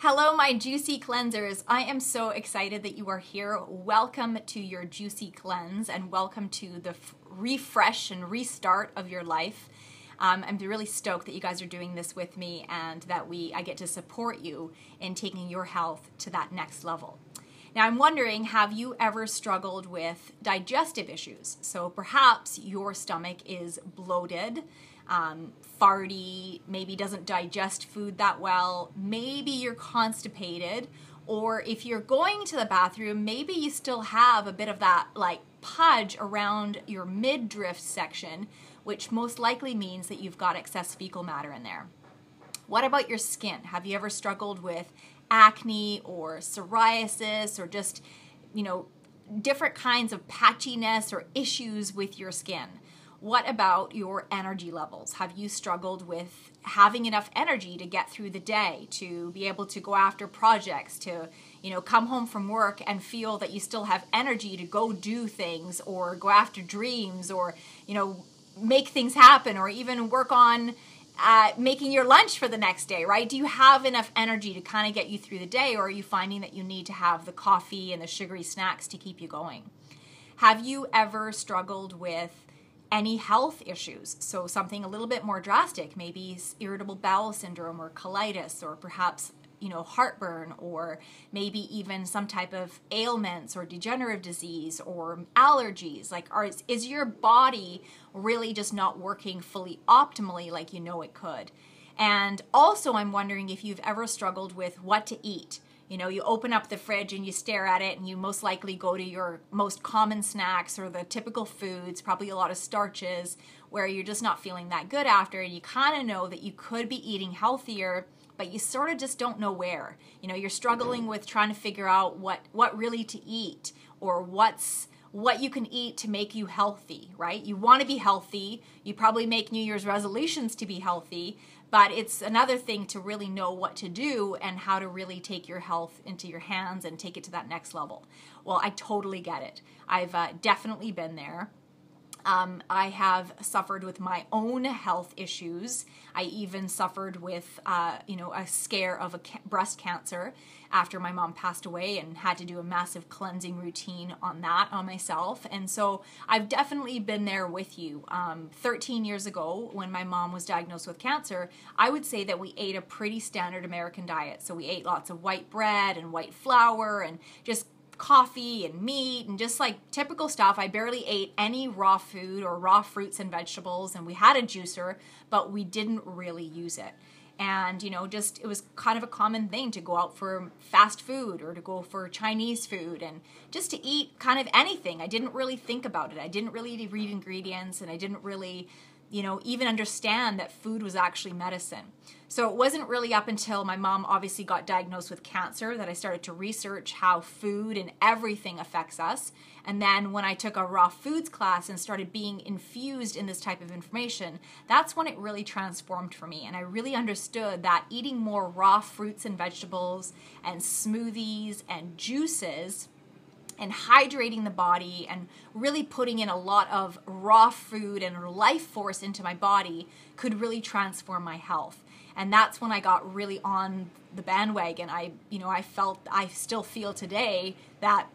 Hello, my Juicy Cleansers. I am so excited that you are here. Welcome to your Juicy Cleanse and welcome to the refresh and restart of your life. I'm really stoked that you guys are doing this with me and that I get to support you in taking your health to that next level. Now, I'm wondering, have you ever struggled with digestive issues? So perhaps your stomach is bloated, farty, maybe doesn't digest food that well, maybe you're constipated, or if you're going to the bathroom, maybe you still have a bit of that like pudge around your midriff section, which most likely means that you've got excess fecal matter in there. What about your skin? Have you ever struggled with acne or psoriasis or just, different kinds of patchiness or issues with your skin? What about your energy levels? Have you struggled with having enough energy to get through the day, to be able to go after projects, to, come home from work and feel that you still have energy to go do things or go after dreams or, make things happen or even work on making your lunch for the next day, right? Do you have enough energy to kind of get you through the day, or are you finding that you need to have the coffee and the sugary snacks to keep you going? Have you ever struggled with any health issues? So something a little bit more drastic, maybe irritable bowel syndrome or colitis, or perhaps, heartburn, or maybe even some type of ailments or degenerative disease or allergies. Is your body really just not working fully optimally like it could? And also, I'm wondering if you've ever struggled with what to eat. You open up the fridge and you stare at it and you most likely go to your most common snacks or the typical foods, probably a lot of starches, where you're just not feeling that good after, and you kind of know that you could be eating healthier, but you sort of just don't know where. You're struggling with trying to figure out what really to eat, or what you can eat to make you healthy, right? You want to be healthy. You probably make New Year's resolutions to be healthy, but it's another thing to really know what to do and how to really take your health into your hands and take it to that next level. Well, I totally get it. I've definitely been there. I have suffered with my own health issues. I even suffered with, a scare of breast cancer after my mom passed away, and had to do a massive cleansing routine on myself. And so I've definitely been there with you. 13 years ago, when my mom was diagnosed with cancer, I would say that we ate a pretty standard American diet. So we ate lots of white bread and white flour and just coffee and meat and just like typical stuff. I barely ate any raw food or raw fruits and vegetables, and we had a juicer, but we didn't really use it. And, it was kind of a common thing to go out for fast food or to go for Chinese food and just to eat kind of anything. I didn't really think about it. I didn't really read ingredients, and I didn't really even understand that food was actually medicine. So it wasn't really up until my mom obviously got diagnosed with cancer that I started to research how food and everything affects us. And then when I took a raw foods class and started being infused in this type of information, that's when it really transformed for me. And I really understood that eating more raw fruits and vegetables and smoothies and juices and hydrating the body and really putting in a lot of raw food and life force into my body could really transform my health. And that's when I got really on the bandwagon. I still feel today that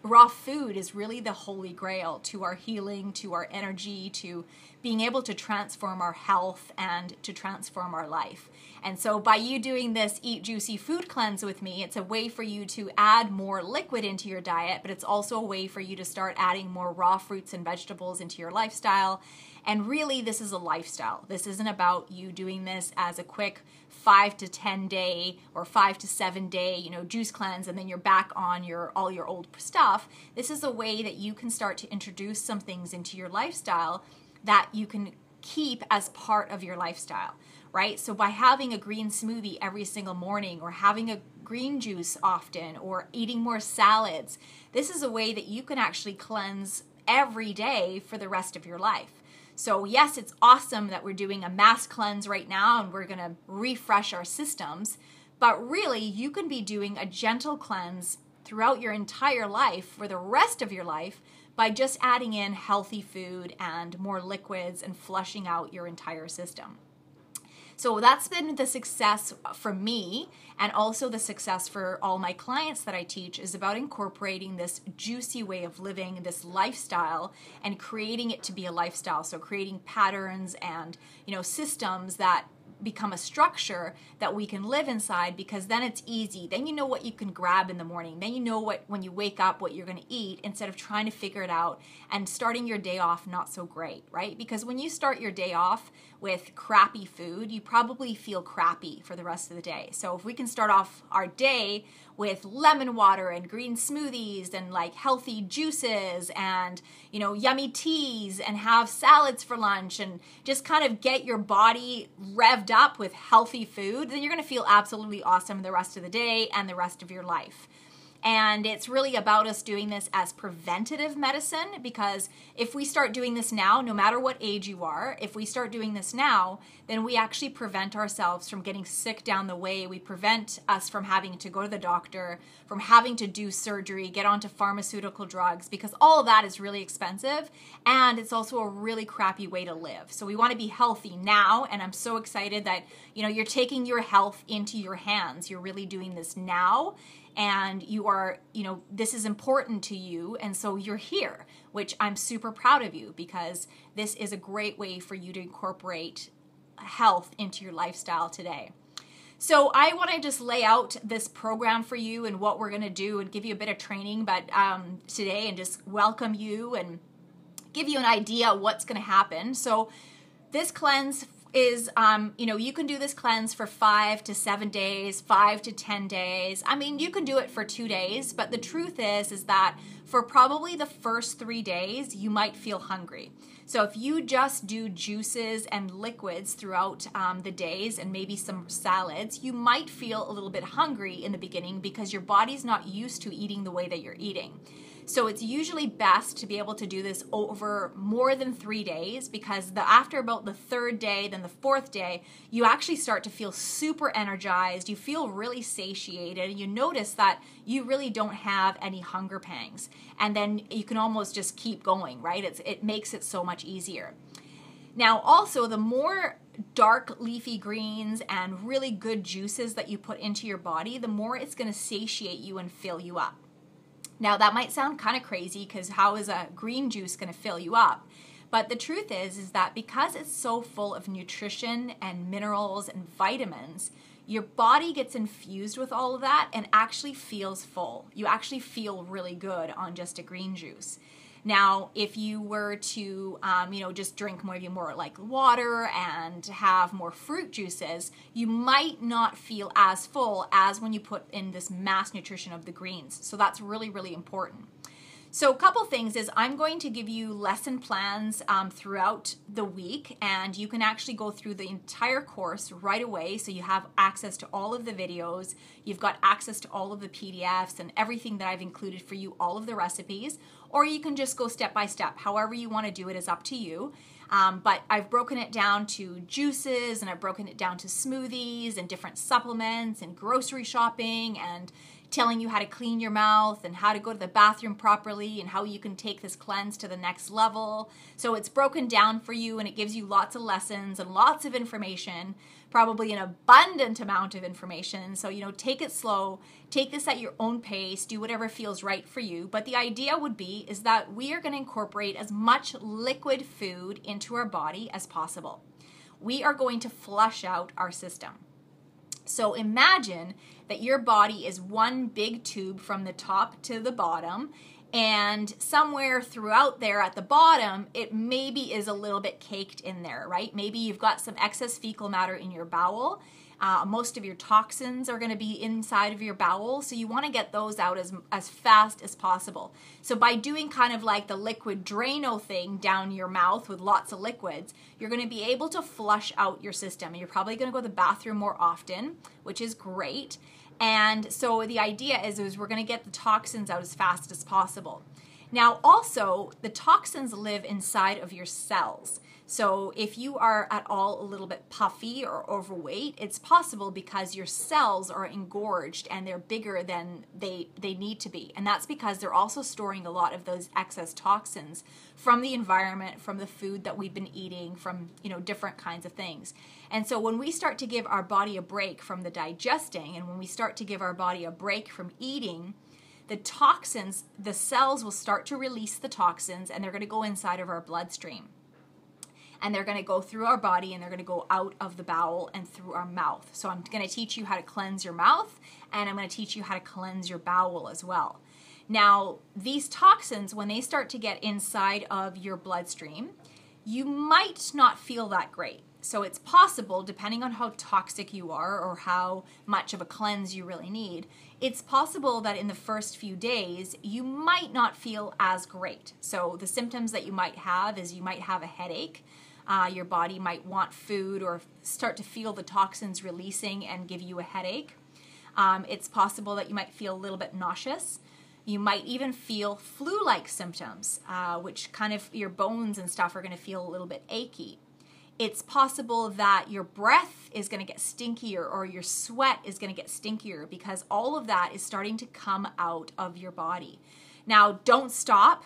raw food is really the holy grail to our healing, to our energy, to being able to transform our health and to transform our life. And so by you doing this Eat Juicy Food Cleanse with me, it's a way for you to add more liquid into your diet, but it's also a way for you to start adding more raw fruits and vegetables into your lifestyle. And really, this is a lifestyle. This isn't about you doing this as a quick 5 to 10 day or 5 to 7 day, juice cleanse, and then you're back on all your old stuff. This is a way that you can start to introduce some things into your lifestyle that you can keep as part of your lifestyle, right? So by having a green smoothie every single morning, or having a green juice often, or eating more salads, this is a way that you can actually cleanse every day for the rest of your life. So yes, it's awesome that we're doing a mass cleanse right now and we're going to refresh our systems, but really you can be doing a gentle cleanse throughout your entire life for the rest of your life by just adding in healthy food and more liquids and flushing out your entire system. So that's been the success for me, and also the success for all my clients that I teach is about incorporating this juicy way of living, this lifestyle, and creating it to be a lifestyle. So creating patterns and, systems that become a structure that we can live inside, because then it's easy. Then you know what you can grab in the morning. Then you know what, when you wake up, what you're going to eat, instead of trying to figure it out and starting your day off not so great, right? Because when you start your day off with crappy food, you probably feel crappy for the rest of the day. So if we can start off our day with lemon water and green smoothies and like healthy juices and, yummy teas, and have salads for lunch, and just kind of get your body revved up with healthy food, then you're going to feel absolutely awesome the rest of the day and the rest of your life. And it's really about us doing this as preventative medicine, because if we start doing this now, no matter what age you are, if we start doing this now, then we actually prevent ourselves from getting sick down the way. We prevent us from having to go to the doctor, from having to do surgery, get onto pharmaceutical drugs, because all of that is really expensive, and it's also a really crappy way to live. So we want to be healthy now, and I'm so excited that, you're taking your health into your hands. You're really doing this now. And you are, this is important to you, and so you're here, which I'm super proud of you, because this is a great way for you to incorporate health into your lifestyle today. So I want to just lay out this program for you and what we're going to do, and give you a bit of training today, and just welcome you and give you an idea of what's going to happen. So this cleanse is, you can do this cleanse for 5 to 7 days, 5 to 10 days. I mean, you can do it for 2 days, but the truth is that for probably the first 3 days, you might feel hungry. So if you just do juices and liquids throughout the days, and maybe some salads, you might feel a little bit hungry in the beginning, because your body's not used to eating the way that you're eating. So it's usually best to be able to do this over more than 3 days, because after about the 3rd day, then the 4th day, you actually start to feel super energized. You feel really satiated. You notice that you really don't have any hunger pangs. And then you can almost just keep going, right? It makes it so much easier. Now, also, the more dark leafy greens and really good juices that you put into your body, the more it's going to satiate you and fill you up. Now, that might sound kind of crazy, because how is a green juice going to fill you up? But the truth is that because it's so full of nutrition and minerals and vitamins, your body gets infused with all of that and actually feels full. You actually feel really good on just a green juice. Now, if you were to, just drink more like water and have more fruit juices, you might not feel as full as when you put in this mass nutrition of the greens. So that's really, really important. So a couple things is I'm going to give you lesson plans throughout the week, and you can actually go through the entire course right away. So you have access to all of the videos, you've got access to all of the PDFs and everything that I've included for you, all of the recipes, or you can just go step by step. However you want to do it is up to you. But I've broken it down to juices, and I've broken it down to smoothies and different supplements and grocery shopping, and telling you how to clean your mouth and how to go to the bathroom properly, and how you can take this cleanse to the next level. So it's broken down for you, and it gives you lots of lessons and lots of information, probably an abundant amount of information. So, take it slow, take this at your own pace, do whatever feels right for you. But the idea would be is that we are going to incorporate as much liquid food into our body as possible. We are going to flush out our system. So imagine that your body is one big tube from the top to the bottom, and somewhere throughout there at the bottom, it maybe is a little bit caked in there, right? Maybe you've got some excess fecal matter in your bowel. Most of your toxins are going to be inside of your bowel, so you want to get those out as fast as possible. So by doing kind of like the liquid Drano thing down your mouth with lots of liquids, you're going to be able to flush out your system. And you're probably going to go to the bathroom more often, which is great. And so the idea is we're going to get the toxins out as fast as possible. Now, also, the toxins live inside of your cells. So if you are at all a little bit puffy or overweight, it's possible because your cells are engorged and they're bigger than they need to be. And that's because they're also storing a lot of those excess toxins from the environment, from the food that we've been eating, from, different kinds of things. And so when we start to give our body a break from the digesting, and when we start to give our body a break from eating, the toxins, the cells will start to release the toxins, and they're going to go inside of our bloodstream. And they're going to go through our body, and they're going to go out of the bowel and through our mouth. So I'm going to teach you how to cleanse your mouth, and I'm going to teach you how to cleanse your bowel as well. Now, these toxins, when they start to get inside of your bloodstream, you might not feel that great. So it's possible, depending on how toxic you are or how much of a cleanse you really need, it's possible that in the first few days, you might not feel as great. So the symptoms that you might have is you might have a headache. Your body might want food or start to feel the toxins releasing and give you a headache. It's possible that you might feel a little bit nauseous. You might even feel flu-like symptoms, which kind of your bones and stuff are going to feel a little bit achy. It's possible that your breath is going to get stinkier or your sweat is going to get stinkier because all of that is starting to come out of your body. Now, don't stop.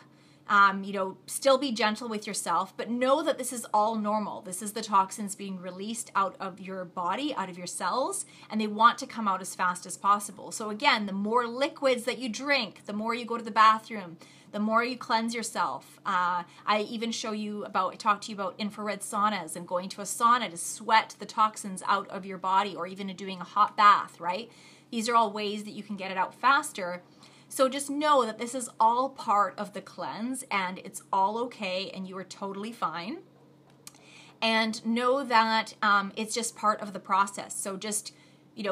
Still be gentle with yourself, but know that this is all normal. This is the toxins being released out of your body, out of your cells, and they want to come out as fast as possible. So again, the more liquids that you drink, the more you go to the bathroom, the more you cleanse yourself. I even talk to you about infrared saunas and going to a sauna to sweat the toxins out of your body, or even doing a hot bath, right? These are all ways that you can get it out faster. So just know that this is all part of the cleanse, and it's all okay, and you are totally fine. And know that it's just part of the process. So just,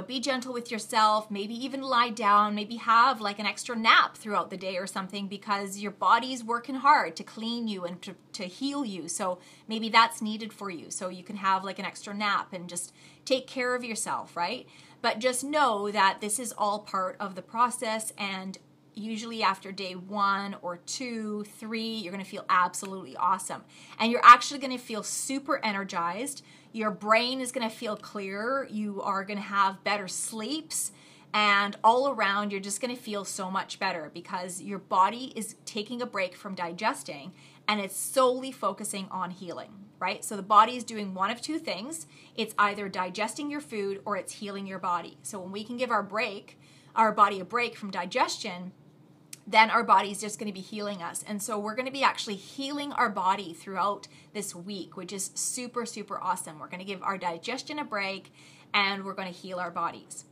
be gentle with yourself, maybe even lie down, maybe have like an extra nap throughout the day or something, because your body's working hard to clean you and to heal you. So maybe that's needed for you. So you can have like an extra nap and just take care of yourself, right? But just know that this is all part of the process, and usually after day 1 or 2, 3, you're going to feel absolutely awesome. And you're actually going to feel super energized. Your brain is going to feel clearer. You are going to have better sleeps. And all around, you're just going to feel so much better because your body is taking a break from digesting and it's solely focusing on healing, right? So the body is doing one of two things. It's either digesting your food or it's healing your body. So when we can give our body a break from digestion, then our body is just going to be healing us. And so we're going to be actually healing our body throughout this week, which is super, super awesome. We're going to give our digestion a break and we're going to heal our bodies.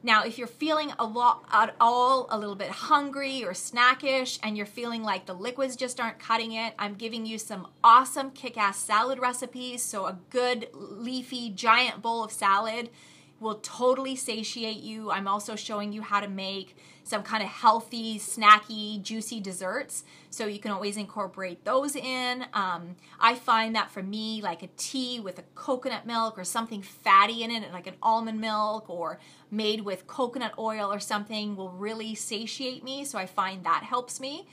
Now, if you're feeling a little bit hungry or snackish and you're feeling like the liquids just aren't cutting it, I'm giving you some awesome kick-ass salad recipes. So a good leafy giant bowl of salad will totally satiate you. I'm also showing you how to make some kind of healthy, snacky, juicy desserts. So you can always incorporate those in. I find that for me, like a tea with a coconut milk or something fatty in it, like an almond milk or made with coconut oil or something, will really satiate me. So I find that helps me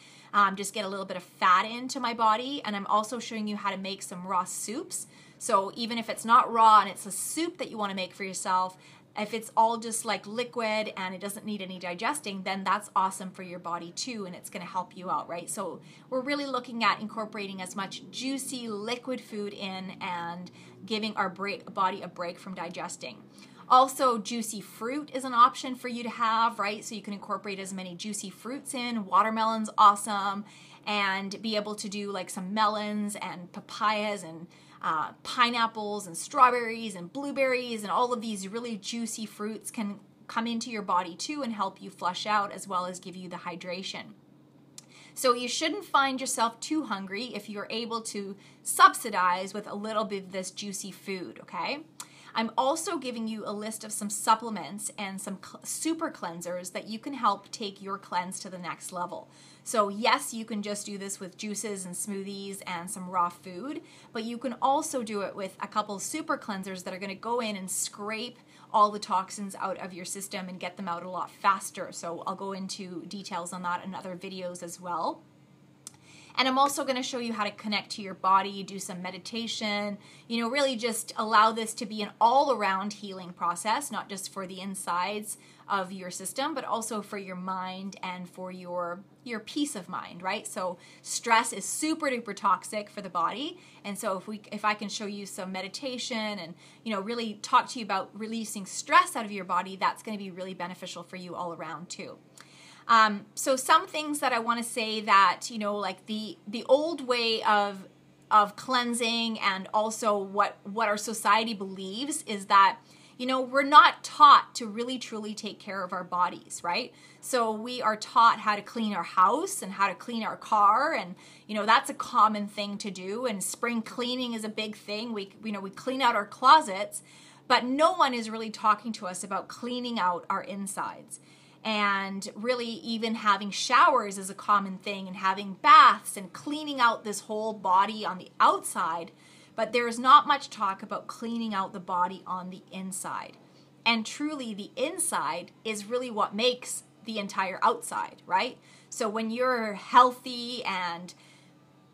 just get a little bit of fat into my body. And I'm also showing you how to make some raw soups. So even if it's not raw and it's a soup that you want to make for yourself, if it's all just like liquid and it doesn't need any digesting, then that's awesome for your body too, and it's going to help you out, right? So we're really looking at incorporating as much juicy liquid food in and giving our body a break from digesting. Also, juicy fruit is an option for you to have, right? So you can incorporate as many juicy fruits in. Watermelon's awesome, and be able to do like some melons and papayas and pineapples and strawberries and blueberries, and all of these really juicy fruits can come into your body too and help you flush out as well as give you the hydration. So you shouldn't find yourself too hungry if you're able to subsidize with a little bit of this juicy food, okay? I'm also giving you a list of some supplements and some super cleansers that you can help take your cleanse to the next level. So yes, you can just do this with juices and smoothies and some raw food, but you can also do it with a couple super cleansers that are going to go in and scrape all the toxins out of your system and get them out a lot faster. So I'll go into details on that in other videos as well. And I'm also going to show you how to connect to your body, do some meditation, really just allow this to be an all-around healing process, not just for the insides of your system, but also for your mind and for your peace of mind, right? So stress is super duper toxic for the body. And so if I can show you some meditation and, really talk to you about releasing stress out of your body, that's going to be really beneficial for you all around too. So some things that I want to say that, like the old way of cleansing, and also what our society believes is that, we're not taught to really truly take care of our bodies, right? So we are taught how to clean our house and how to clean our car, and that's a common thing to do, and spring cleaning is a big thing. We clean out our closets, but no one is really talking to us about cleaning out our insides. And really even having showers is a common thing, and having baths and cleaning out this whole body on the outside. But there's not much talk about cleaning out the body on the inside. And truly the inside is really what makes the entire outside, right? So when you're healthy and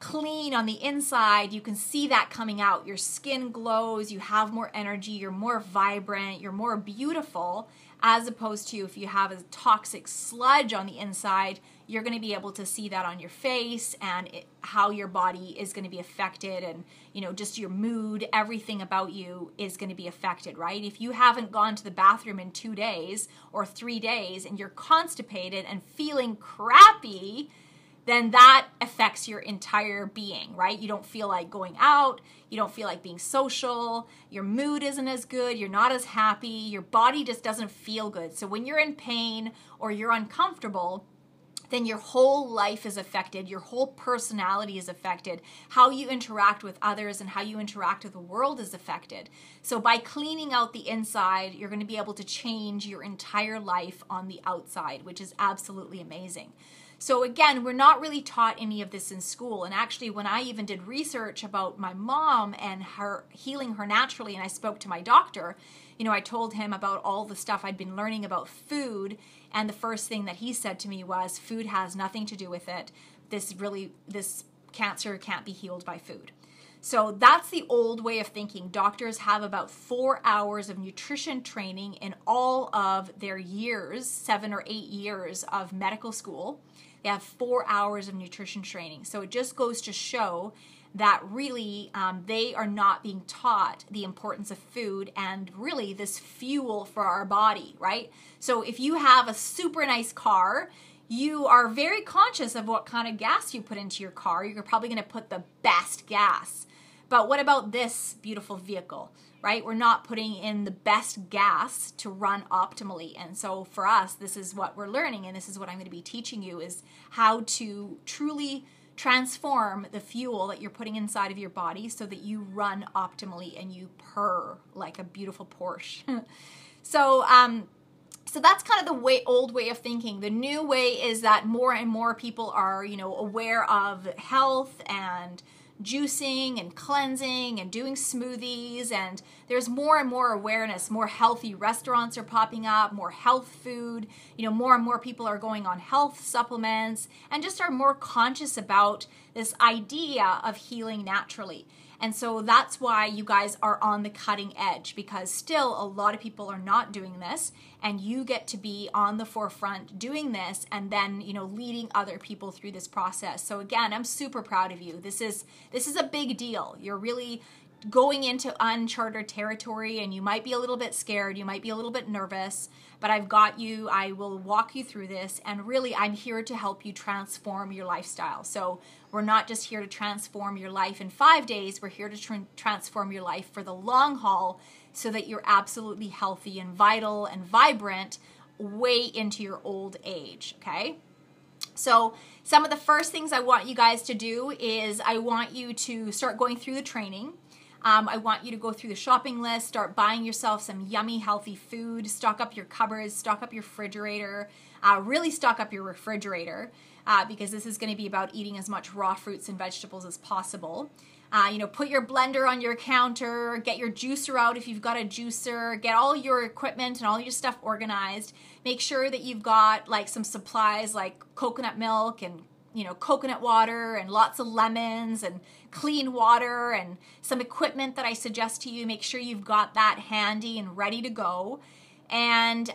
clean on the inside, you can see that coming out. Your skin glows, you have more energy, you're more vibrant, you're more beautiful, as opposed to if you have a toxic sludge on the inside, you're going to be able to see that on your face, and how your body is going to be affected, and just your mood, everything about you is going to be affected, right? If you haven't gone to the bathroom in 2 days or 3 days and you're constipated and feeling crappy, then that affects your entire being, right? You don't feel like going out, you don't feel like being social, your mood isn't as good, you're not as happy, your body just doesn't feel good. So when you're in pain or you're uncomfortable, then your whole life is affected, your whole personality is affected, how you interact with others and how you interact with the world is affected. So by cleaning out the inside, you're going to be able to change your entire life on the outside, which is absolutely amazing. So again, we're not really taught any of this in school. And actually, when I even did research about my mom and her healing her naturally, and I spoke to my doctor, I told him about all the stuff I'd been learning about food. And the first thing that he said to me was, food has nothing to do with it. This cancer can't be healed by food. So that's the old way of thinking. Doctors have about 4 hours of nutrition training in all of their years, 7 or 8 years of medical school. They have 4 hours of nutrition training. So it just goes to show that really they are not being taught the importance of food and really this fuel for our body, right? So if you have a super nice car, you are very conscious of what kind of gas you put into your car. You're probably going to put the best gas. But what about this beautiful vehicle, right? We're not putting in the best gas to run optimally. And so for us, this is what we're learning, and this is what I'm going to be teaching you, is how to truly transform the fuel that you're putting inside of your body so that you run optimally and you purr like a beautiful Porsche. So that's kind of the old way of thinking. The new way is that more and more people are, aware of health and juicing and cleansing and doing smoothies, and there's more and more awareness. More healthy restaurants are popping up, more health food, more and more people are going on health supplements and just are more conscious about this idea of healing naturally. And so that's why you guys are on the cutting edge, because still a lot of people are not doing this, and you get to be on the forefront doing this and then, leading other people through this process. So again, I'm super proud of you. This is a big deal. You're really going into uncharted territory, and you might be a little bit scared, you might be a little bit nervous, but I've got you. I will walk you through this, and really I'm here to help you transform your lifestyle. So we're not just here to transform your life in 5 days, we're here to transform your life for the long haul so that you're absolutely healthy and vital and vibrant way into your old age, okay? So some of the first things I want you guys to do is I want you to start going through the training. I want you to go through the shopping list, start buying yourself some yummy, healthy food, stock up your cupboards, stock up your refrigerator, really stock up your refrigerator, because this is going to be about eating as much raw fruits and vegetables as possible. Put your blender on your counter, get your juicer out if you've got a juicer, get all your equipment and all your stuff organized. Make sure that you've got like some supplies like coconut milk and coconut water and lots of lemons and clean water and some equipment that I suggest to you. Make sure you've got that handy and ready to go. And,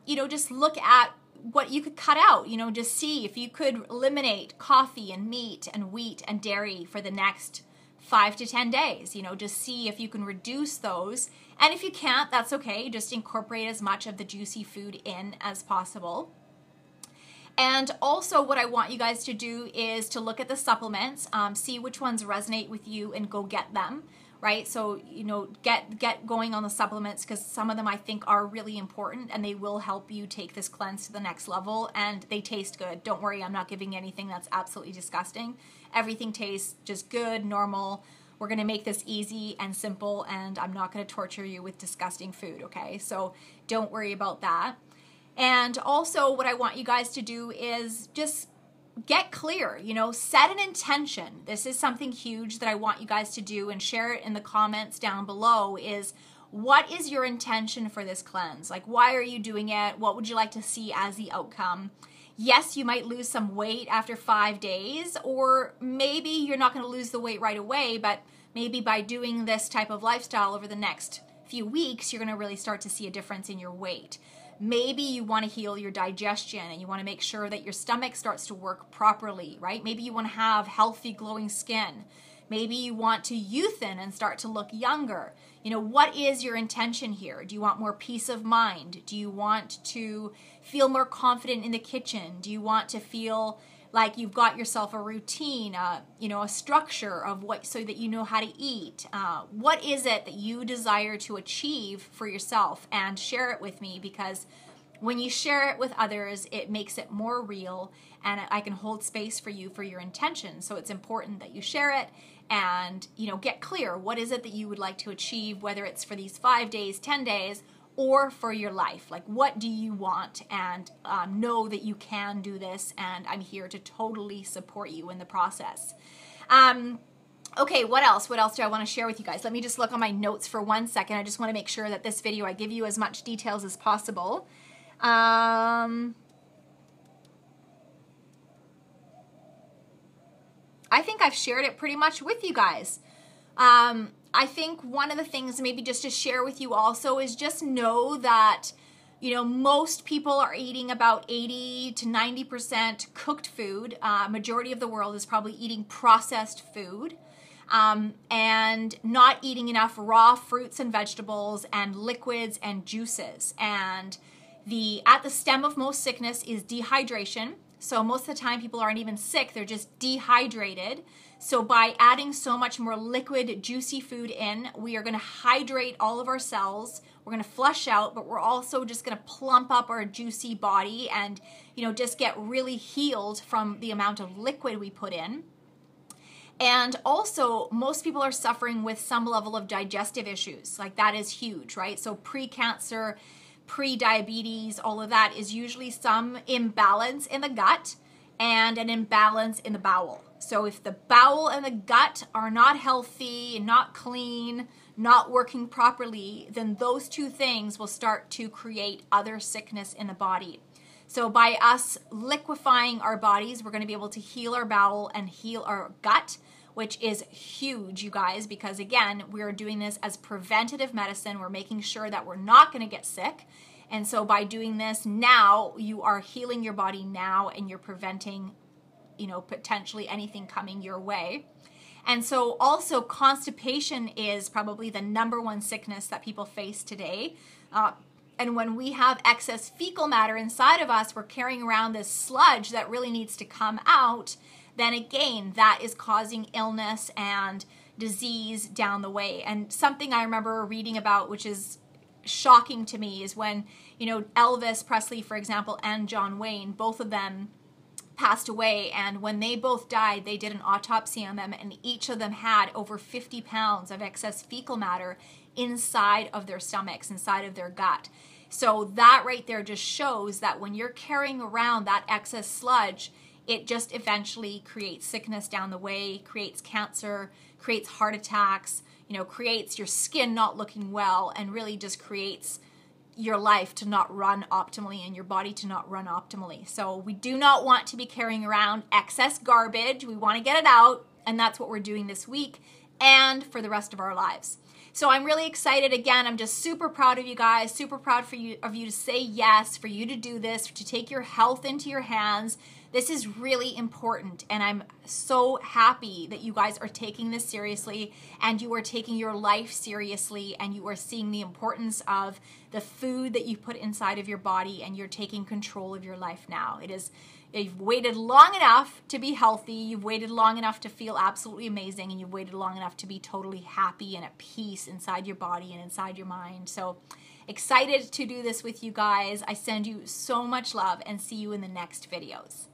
just look at what you could cut out, just see if you could eliminate coffee and meat and wheat and dairy for the next 5 to 10 days, just see if you can reduce those. And if you can't, that's okay. Just incorporate as much of the juicy food in as possible. And also what I want you guys to do is to look at the supplements, see which ones resonate with you and go get them, right? So, get going on the supplements, because some of them I think are really important and they will help you take this cleanse to the next level, and they taste good. Don't worry, I'm not giving you anything that's absolutely disgusting. Everything tastes just good, normal. We're going to make this easy and simple, and I'm not going to torture you with disgusting food, okay? So don't worry about that. And also what I want you guys to do is just get clear, set an intention. This is something huge that I want you guys to do, and share it in the comments down below, is what is your intention for this cleanse? Like, why are you doing it? What would you like to see as the outcome? Yes, you might lose some weight after 5 days, or maybe you're not going to lose the weight right away, but maybe by doing this type of lifestyle over the next few weeks, you're going to really start to see a difference in your weight. Maybe you want to heal your digestion and you want to make sure that your stomach starts to work properly, right? Maybe you want to have healthy, glowing skin. Maybe you want to youthen and start to look younger. What is your intention here? Do you want more peace of mind? Do you want to feel more confident in the kitchen? Do you want to feel like you've got yourself a routine, a structure of what, so that you know how to eat? What is it that you desire to achieve for yourself? And share it with me, because when you share it with others, it makes it more real, and I can hold space for you for your intention. So it's important that you share it and, get clear. What is it that you would like to achieve, whether it's for these 5 days, 10 days, or for your life? Like, what do you want? And know that you can do this, and I'm here to totally support you in the process. Okay, what else? What else do I want to share with you guys? Let me just look on my notes for 1 second. I just want to make sure that this video, I give you as much details as possible. I think I've shared it pretty much with you guys. I think one of the things maybe just to share with you also is just know that, most people are eating about 80 to 90% cooked food. Majority of the world is probably eating processed food, and not eating enough raw fruits and vegetables and liquids and juices. And at the stem of most sickness is dehydration. So most of the time people aren't even sick, they're just dehydrated. So by adding so much more liquid, juicy food in, we are going to hydrate all of our cells. We're going to flush out, but we're also just going to plump up our juicy body and, just get really healed from the amount of liquid we put in. And also, most people are suffering with some level of digestive issues. Like, that is huge, right? So pre-cancer, pre-diabetes, all of that is usually some imbalance in the gut and an imbalance in the bowel. So if the bowel and the gut are not healthy, not clean, not working properly, then those two things will start to create other sickness in the body. So by us liquefying our bodies, we're going to be able to heal our bowel and heal our gut, which is huge, you guys, because again, we're doing this as preventative medicine. We're making sure that we're not going to get sick. And so by doing this now, you are healing your body now, and you're preventing, potentially anything coming your way. And so also constipation is probably the #1 sickness that people face today. And when we have excess fecal matter inside of us, we're carrying around this sludge that really needs to come out. Then again, that is causing illness and disease down the way. And something I remember reading about, which is shocking to me, is when, Elvis Presley, for example, and John Wayne, both of them passed away. And when they both died, they did an autopsy on them, and each of them had over 50 pounds of excess fecal matter inside of their stomachs, inside of their gut. So that right there just shows that when you're carrying around that excess sludge, it just eventually creates sickness down the way, creates cancer, creates heart attacks, creates your skin not looking well, and really just creates, your life to not run optimally and your body to not run optimally. So we do not want to be carrying around excess garbage. We want to get it out, and that's what we're doing this week and for the rest of our lives. So I'm really excited. Again, I'm just super proud of you guys, super proud of you to say yes, for you to do this, to take your health into your hands. This is really important, and I'm so happy that you guys are taking this seriously, and you are taking your life seriously, and you are seeing the importance of the food that you put inside of your body, and you're taking control of your life now. You've waited long enough to be healthy, you've waited long enough to feel absolutely amazing, and you've waited long enough to be totally happy and at peace inside your body and inside your mind. So excited to do this with you guys. I send you so much love and see you in the next videos.